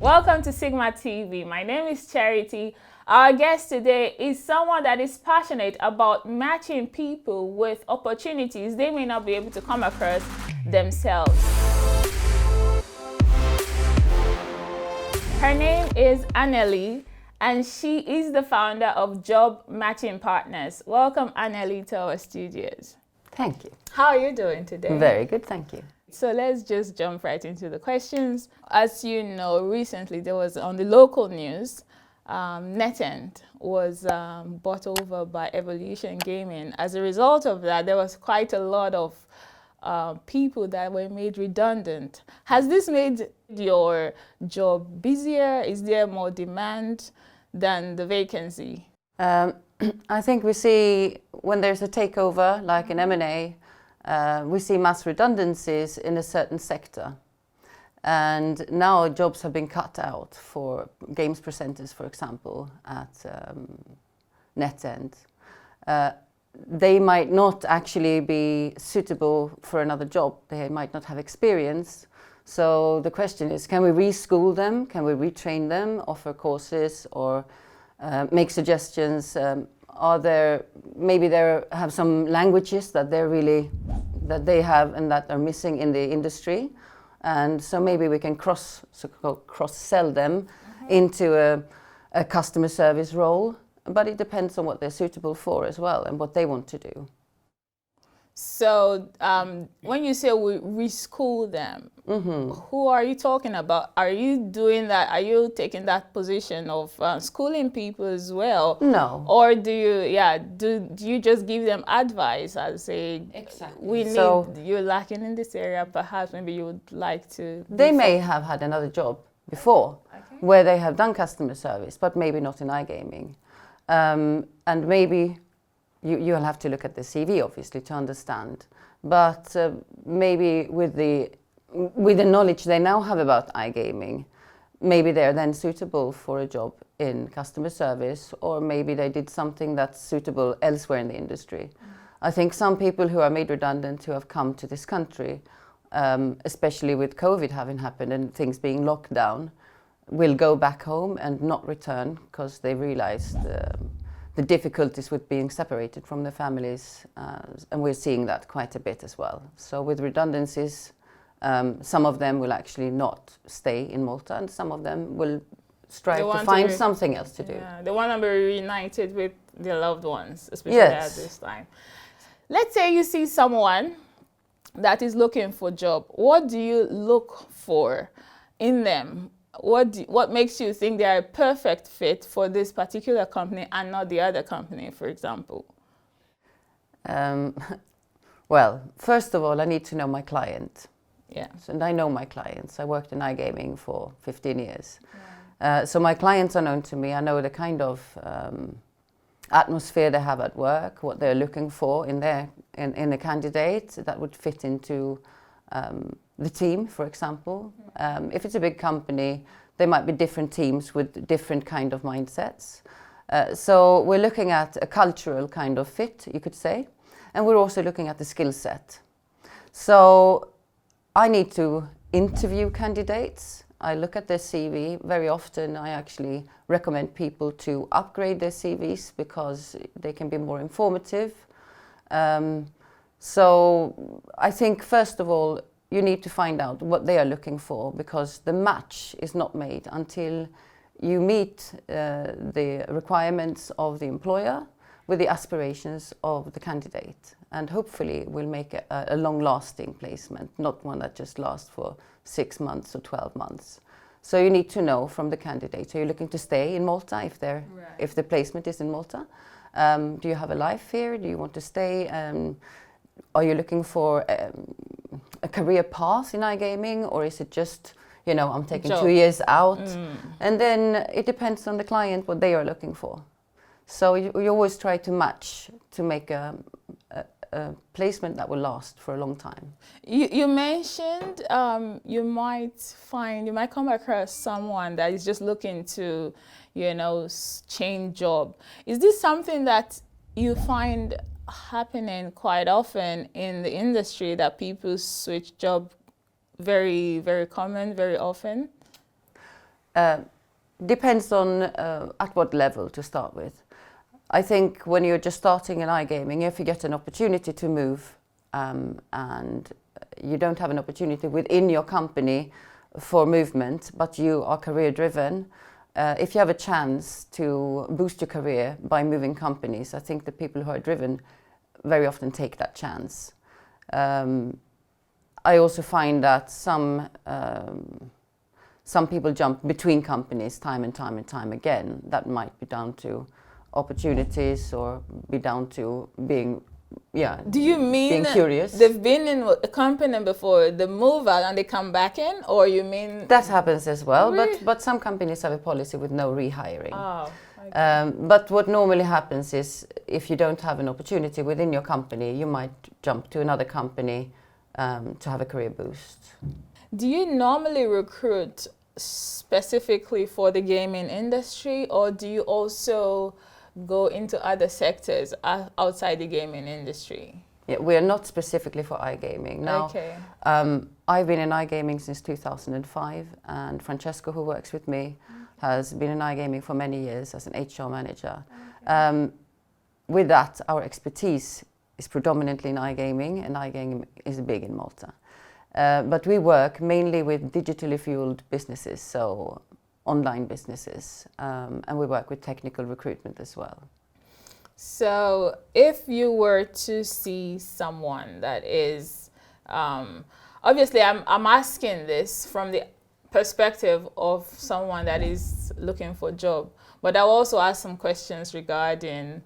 Welcome to SiGMA TV. My name is Charity. Our guest today is someone that is passionate about matching people with opportunities they may not be able to come across themselves. Her name is Anneli, and she is the founder of Job Matching Partners. Welcome, Anneli, to our studios. Thank you. How are you doing today? Very good, thank you. So let's just jump right into the questions. As you know, recently there was on the local news, NetEnt was bought over by Evolution Gaming. As a result of that, there was quite a lot of people that were made redundant. Has this made your job busier? Is there more demand than the vacancy? I think we see when there's a takeover, like an M&A, we see mass redundancies in a certain sector. And now jobs have been cut out for games presenters, for example, at NetEnt. They might not actually be suitable for another job. They might not have experience. So the question is, can we reschool them? Can we retrain them, offer courses, or make suggestions? Maybe they have some languages that they have and that are missing in the industry, and so maybe we can cross-sell them into a customer service role. But it depends on what they're suitable for as well and what they want to do. So when you say we reschool them, who are you talking about? Are you doing that? Are you taking that position of schooling people as well? No. Or do you just give them advice and say, exactly, you're lacking in this area, perhaps maybe you would like to... They may have had another job before where they have done customer service, but maybe not in iGaming. And maybe you'll have to look at the CV, obviously, to understand. But maybe with the knowledge they now have about iGaming, maybe they're then suitable for a job in customer service, or maybe they did something that's suitable elsewhere in the industry. I think some people who are made redundant who have come to this country, especially with COVID having happened and things being locked down, will go back home and not return because they realized the difficulties with being separated from their families, and we're seeing that quite a bit as well. So with redundancies, some of them will actually not stay in Malta, and some of them will strive to find something else to do. They want to be reunited with their loved ones, especially at this time. Let's say you see someone that is looking for a job. What do you look for in them? What makes you think they are a perfect fit for this particular company and not the other company, for example? Well, first of all, I need to know my client. Yes. And I know my clients. I worked in iGaming for 15 years. So my clients are known to me. I know the kind of atmosphere they have at work, what they're looking for in a candidate that would fit into the team, for example. If it's a big company, there might be different teams with different kind of mindsets. So we're looking at a cultural kind of fit, you could say, and we're also looking at the skill set. So I need to interview candidates. I look at their CV. Very often I actually recommend people to upgrade their CVs because they can be more informative. So I think first of all, you need to find out what they are looking for, because the match is not made until you meet the requirements of the employer with the aspirations of the candidate. And hopefully we'll make a long-lasting placement, not one that just lasts for 6 months or 12 months. So you need to know from the candidate, are you looking to stay in Malta if the placement is in Malta? Do you have a life here? Do you want to stay? Are you looking for a career path in iGaming, or is it just, I'm taking 2 years out? And then it depends on the client what they are looking for. So you always try to match to make a placement that will last for a long time. You mentioned you might come across someone that is just looking to, change job. Is this something that you find happening quite often in the industry, that people switch job very, very common, very often? Depends on at what level to start with. I think when you're just starting in iGaming, if you get an opportunity to move and you don't have an opportunity within your company for movement, but you are career driven, if you have a chance to boost your career by moving companies, I think the people who are driven very often take that chance. I also find that some people jump between companies time and time again. That might be down to opportunities or be down to being, Do you mean being curious. They've been in a company before, they move out and they come back in, or you mean that happens as well? Really? But some companies have a policy with no rehiring. Oh, okay. But what normally happens is if you don't have an opportunity within your company, you might jump to another company to have a career boost. Do you normally recruit specifically for the gaming industry, or do you also go into other sectors outside the gaming industry? Yeah, we are not specifically for iGaming. Now, Okay. I've been in iGaming since 2005, and Francesco, who works with me, has been in iGaming for many years as an HR manager. Okay. With that, our expertise is predominantly in iGaming, and iGaming is big in Malta. But we work mainly with digitally fueled businesses, so online businesses, and we work with technical recruitment as well. So if you were to see someone that is, obviously I'm asking this from the perspective of someone that is looking for a job, but I'll also ask some questions regarding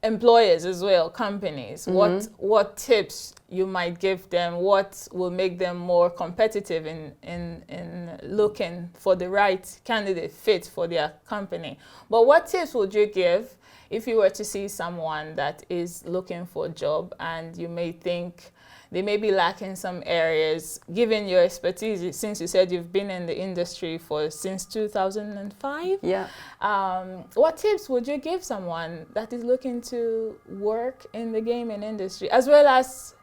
employers as well, companies. Mm-hmm. What tips you might give them, what will make them more competitive in looking for the right candidate fit for their company. But what tips would you give if you were to see someone that is looking for a job and you may think they may be lacking some areas, given your expertise, since you said you've been in the industry since 2005? Yeah. What tips would you give someone that is looking to work in the gaming industry, as well as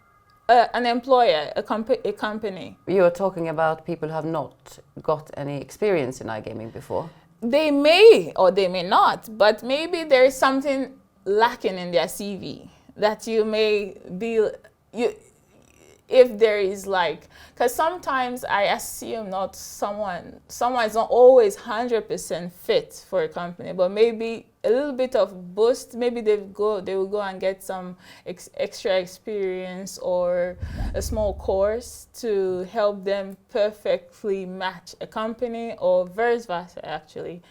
an employer, a company? You are talking about people who have not got any experience in iGaming before? They may or they may not, but maybe there is something lacking in their CV that you may be... If there is because sometimes I assume not someone is not always 100% fit for a company, but maybe a little bit of boost, maybe they will go and get some extra experience or a small course to help them perfectly match a company, or vice versa actually.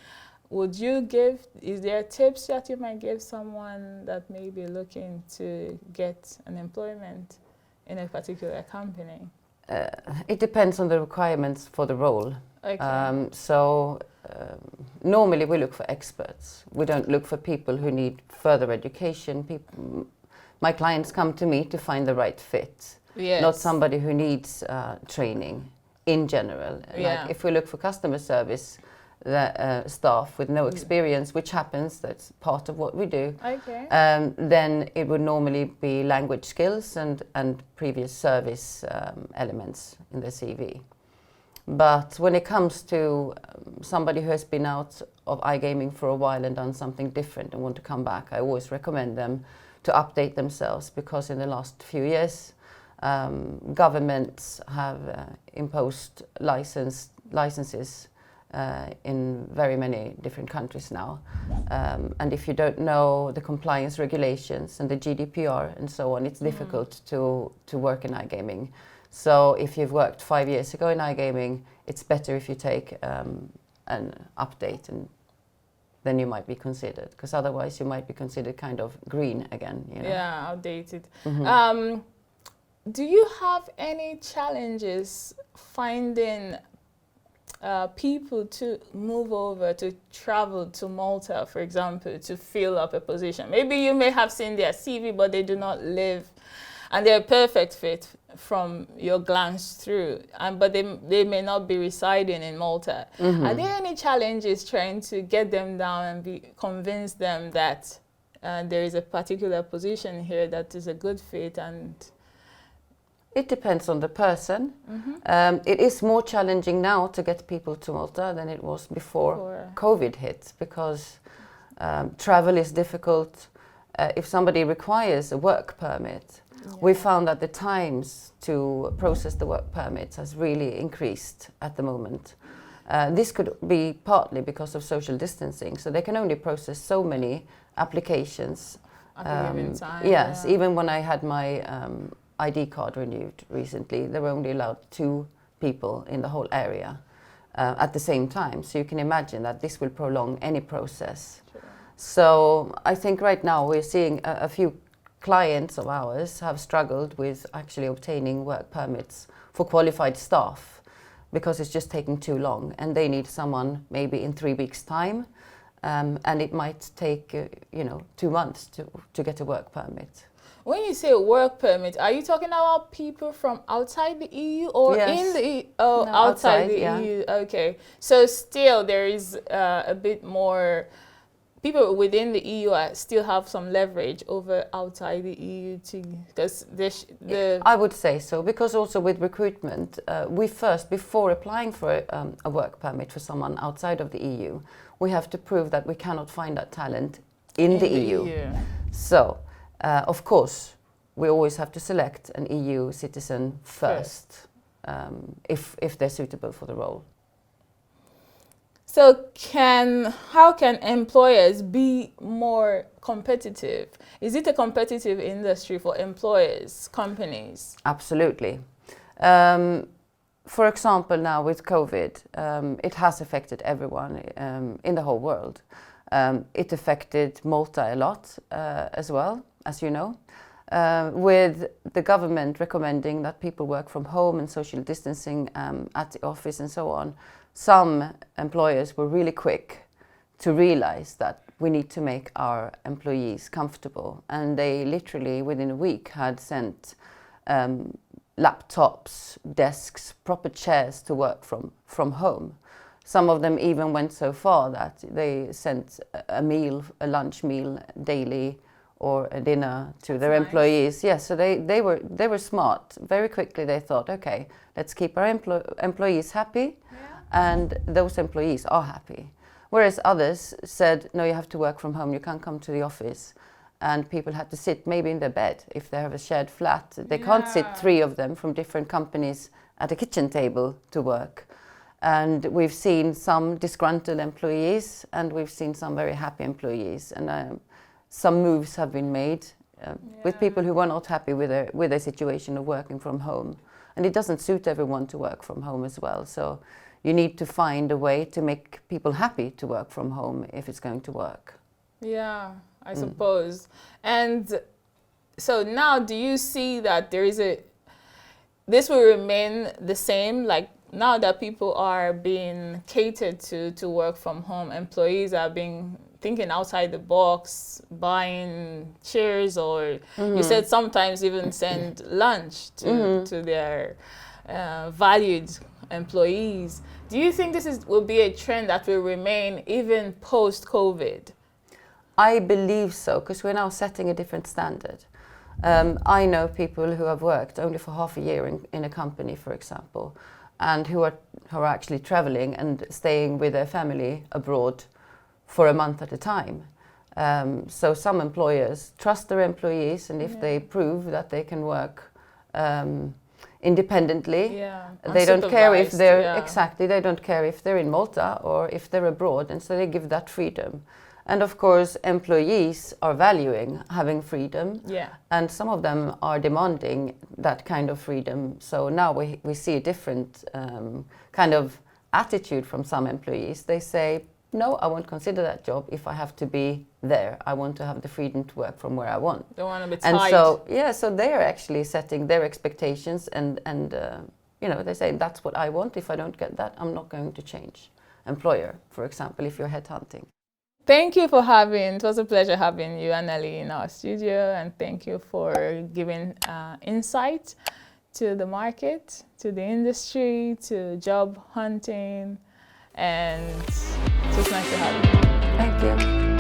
Is there tips that you might give someone that may be looking to get an employment in a particular company? It depends on the requirements for the role. Okay. Normally we look for experts. We don't look for people who need further education. My clients come to me to find the right fit, yes. Not somebody who needs training in general. Yeah. Like if we look for customer service staff with no experience, which happens, that's part of what we do. Okay. Then it would normally be language skills and previous service elements in the CV. But when it comes to somebody who has been out of iGaming for a while and done something different and want to come back, I always recommend them to update themselves, because in the last few years governments have imposed licenses in very many different countries now. And if you don't know the compliance regulations and the GDPR and so on, it's difficult to work in iGaming. So if you've worked 5 years ago in iGaming, it's better if you take an update, and then you might be considered, because otherwise you might be considered kind of green again. You know? Yeah, outdated. Mm-hmm. Do you have any challenges finding people to move over, to travel to Malta, for example, to fill up a position? Maybe you may have seen their CV, but they do not live, and they're a perfect fit from your glance through, but they may not be residing in Malta. Mm-hmm. Are there any challenges trying to get them down and convince them that there is a particular position here that is a good fit? And It depends on the person. It is more challenging now to get people to Malta than it was before COVID hit, because travel is difficult. If somebody requires a work permit, we found that the times to process the work permits has really increased at the moment. This could be partly because of social distancing, so they can only process so many applications at a given time. Yes, even when I had my ID card renewed recently, there were only allowed 2 people in the whole area at the same time. So you can imagine that this will prolong any process. Sure. So I think right now we're seeing a few clients of ours have struggled with actually obtaining work permits for qualified staff, because it's just taking too long, and they need someone maybe in 3 weeks' time, and it might take 2 months to get a work permit. When you say work permit, are you talking about people from outside the EU or in the EU? Oh, no, outside the EU. Okay. So still there is a bit more, people within the EU still have some leverage over outside the EU, because I would say so, because also with recruitment, we first, before applying for a work permit for someone outside of the EU, we have to prove that we cannot find that talent in the EU. So, of course, we always have to select an EU citizen first, if they're suitable for the role. So how can employers be more competitive? Is it a competitive industry for employers, companies? Absolutely. For example, now with COVID, it has affected everyone in the whole world. It affected Malta a lot as well, as you know, with the government recommending that people work from home and social distancing at the office and so on. Some employers were really quick to realize that we need to make our employees comfortable, and they literally within a week had sent laptops, desks, proper chairs to work from home. Some of them even went so far that they sent a lunch meal daily, or a dinner to their employees. Yes, so they were smart. Very quickly they thought, okay, let's keep our employees happy, and those employees are happy. Whereas others said, no, you have to work from home, you can't come to the office. And people had to sit maybe in their bed if they have a shared flat. They can't sit 3 of them from different companies at a kitchen table to work. And we've seen some disgruntled employees, and we've seen some very happy employees. And some moves have been made with people who were not happy with their situation of working from home. And it doesn't suit everyone to work from home as well. So you need to find a way to make people happy to work from home if it's going to work. Yeah, I suppose. And so now, do you see that this will remain the same? Like, now that people are being catered to work from home, employees are thinking outside the box, buying chairs, or you said sometimes even send lunch to their valued employees. Do you think this will be a trend that will remain even post-COVID? I believe so, because we're now setting a different standard. I know people who have worked only for half a year in a company, for example, and who are actually traveling and staying with their family abroad for a month at a time. So some employers trust their employees, and if they prove that they can work independently, they don't care if they're they don't care if they're in Malta or if they're abroad, and so they give that freedom. And of course, employees are valuing having freedom, and some of them are demanding that kind of freedom. So now we see a different kind of attitude from some employees. They say, no, I won't consider that job if I have to be there. I want to have the freedom to work from where I want. Don't want to be tied. And so they are actually setting their expectations, and they say, that's what I want. If I don't get that, I'm not going to change employer, for example, if you're headhunting. Thank you for it was a pleasure having you, Anneli, in our studio, and thank you for giving insight to the market, to the industry, to job hunting, and it's just nice to have you. Thank you.